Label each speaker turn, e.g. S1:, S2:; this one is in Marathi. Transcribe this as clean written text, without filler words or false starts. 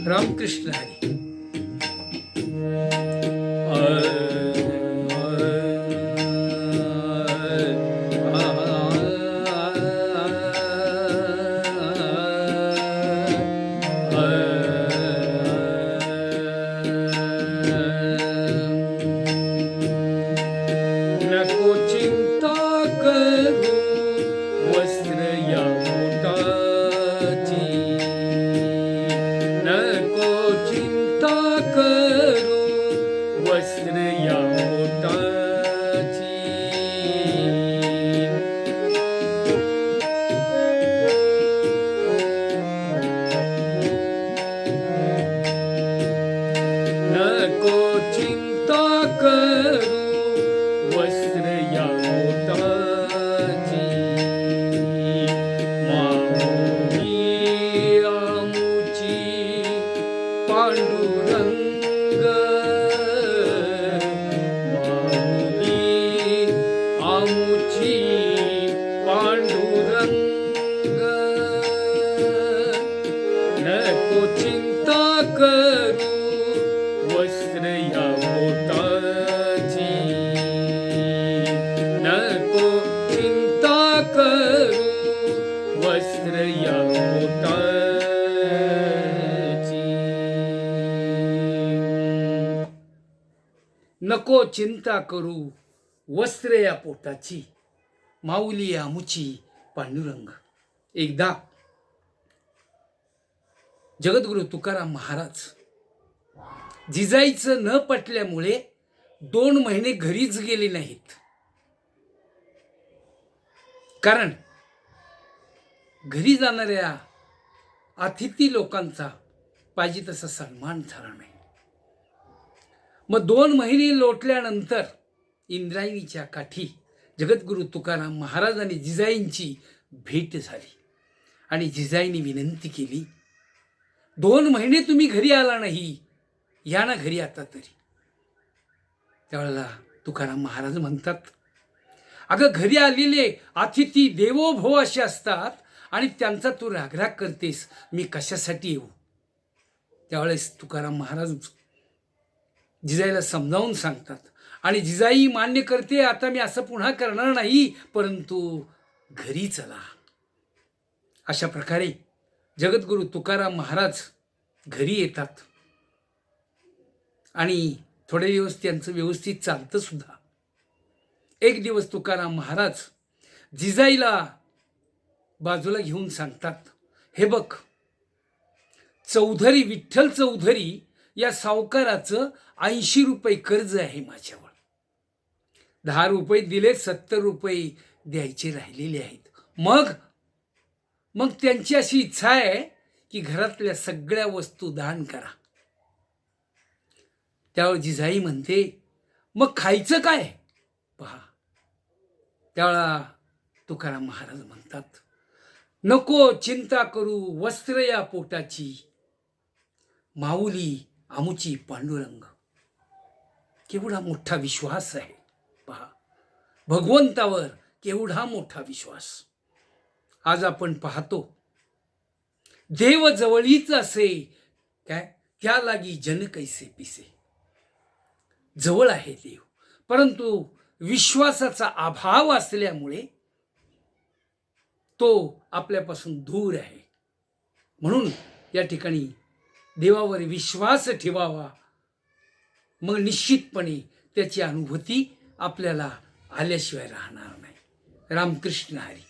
S1: रामकृष्ण हरी. नको चिंता करू वस्त्र या पोटाची, नको चिंता करू वस्त्र या पोटाची. नको चिंता करू वस्त्र या पोटाची. माऊली आमुची पांडुरंग, माऊली आमुची पांडुरंग. नको चिंता करू वस्त्र या पोटाची, नको चिंता करू वस्त्र या पोटाची. नको चिंता करू वस्त्र या पोटाची, माऊली आमुची पांडुरंग. एकदा जगद्गुरु तुकाराम महाराज जिजाईचं न पटल्यामुळे 2 महिने घरीच गेले नाहीत. कारण घरी जाणाऱ्या अतिथी लोकांचा पाहिजे तसा सन्मान झाला नाही. मग 2 महिने लोटल्यानंतर इंद्रायणीच्या काठी जगद्गुरु तुकाराम महाराज आणि जिजाईंची भेट झाली आणि जिजाईंनी विनंती केली, 2 महिने तुम्ही घरी आला नाही, या ना घरी आता तरी. त्यावेळेला तुकाराम महाराज म्हणतात, अगं घरी आलेले अतिथी देवो भव असे असतात आणि त्यांचा तू रागराग करतेस, मी कशासाठी येऊ. त्यावेळेस तुकाराम महाराज जिजाईला समजावून सांगतात आणि जिजाई मान्य करते, आता मी असं पुन्हा करणार नाही, परंतु घरी चला. अशा प्रकारे जगद्गुरु तुकाराम महाराज घरी येतात आणि थोडे दिवस त्यांचं व्यवस्थित चालतं सुद्धा. एक दिवस तुकाराम महाराज जिजाईला बाजूला घेऊन सांगतात, हे बघ, चौधरी विठ्ठल चौधरी या सावकाराचं 80 रुपये कर्ज आहे माझ्यावर. 10 रुपये दिले, 70 रुपये द्यायचे राहिलेले आहेत. मग त्यांची अशी इच्छा आहे की घरातल्या सगळ्या वस्तू दान करा. त्यावर जिजाई म्हणते, मग खायचं काय. पहा, त्यावेळा तुकाराम महाराज म्हणतात, नको चिंता करू वस्त्र या पोटाची, माऊली आमुची पांडुरंग. केवढा मोठा विश्वास आहे पहा, भगवंतावर केवढा मोठा विश्वास. आज आपण पाहतो, देव जवळीच असे काय त्या लागी जन कैसे पिसे. जवळ आहे देव, परंतु विश्वासाचा अभाव असल्यामुळे तो आपल्यापासून दूर आहे. म्हणून या ठिकाणी देवावर विश्वास ठेवावा, मग निश्चितपणे त्याची अनुभूती आपल्याला आल्याशिवाय राहणार नाही. रामकृष्ण हरी.